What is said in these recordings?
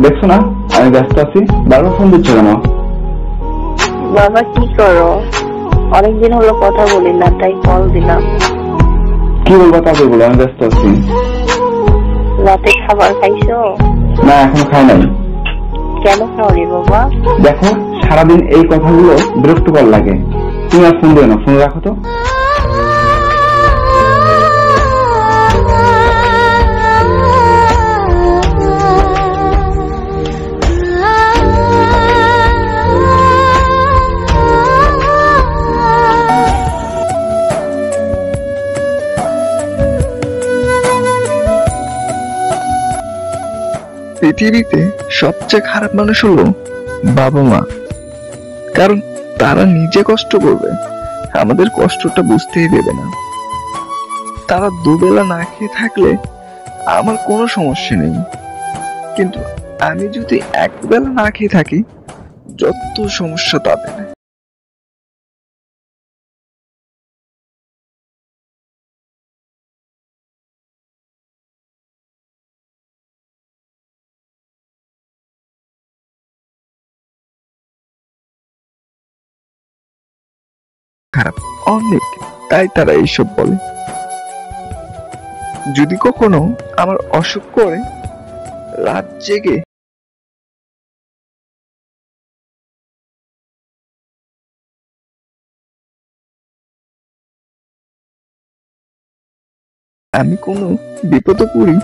দেখছো না আমি ব্যস্ত আছি, বারবার ফোন দিচ্ছ কেন? বাবা কি করো? অনেকদিন হলো কথা বলি না, তাই কল দিলাম। কি বলবো তাদের বলো, আমি ব্যস্ত আছি। রাতে খাবার খাইছো? না, এখন খাই নাই। কেন খাওনি বাবা? দেখো, সারাদিন এই কথাগুলো বিরক্তকর লাগে। তুমি আর ফোন দিও না, ফোন রাখো তো। পৃথিবীতে সবচেয়ে খারাপ মানুষ হলো বাবা মা। কারণ তারা নিজে কষ্ট করবে, আমাদের কষ্টটা বুঝতেই দেবে না। তারা দুবেলা না খেয়ে থাকলে আমার কোনো সমস্যা নেই, কিন্তু আমি যদি একবেলা না খেয়ে থাকি, যত সমস্যা তাদের। খারাপ অনেক, তাই তারা এইসব বলে। যদি কখনো আমার অসুখ করে রাত জেগে আমি কোনো বিপদে পড়ি,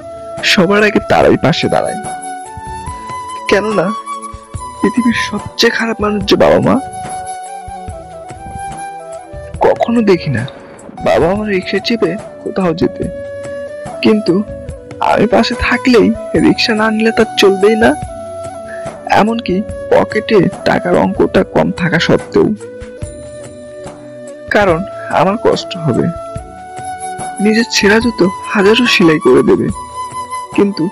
সবার আগে তারাই পাশে দাঁড়ায়। কেননা পৃথিবীর সবচেয়ে খারাপ মানুষ যে বাবা মা। কখনো দেখি না বাবা আমার রিক্সা চেপে কোথাও যেতে, কিন্তু আমি পাশে থাকলেই রিক্সা না নিলে তার চলবেই না। এমনকি পকেটে টাকার অঙ্কটা কম থাকা সত্ত্বেও, কারণ আমার কষ্ট হবে। নিজের ছেঁড়া জুতো হাজারো সেলাই করে দেবে, কিন্তু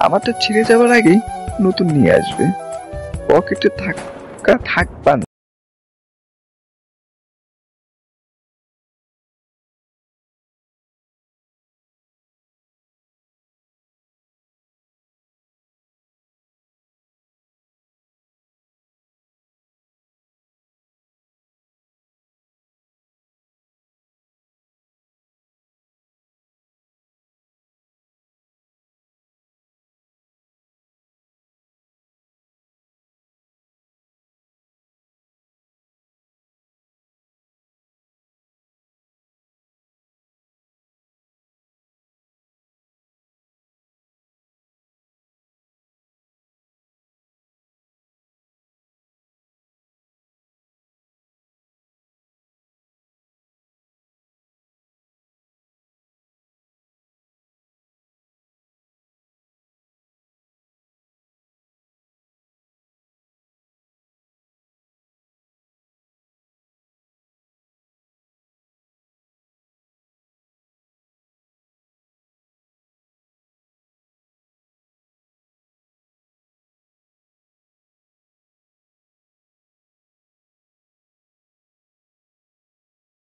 আমারটা ছিঁড়ে যাওয়ার আগেই নতুন নিয়ে আসবে। পকেটে থাকা থাকবা না।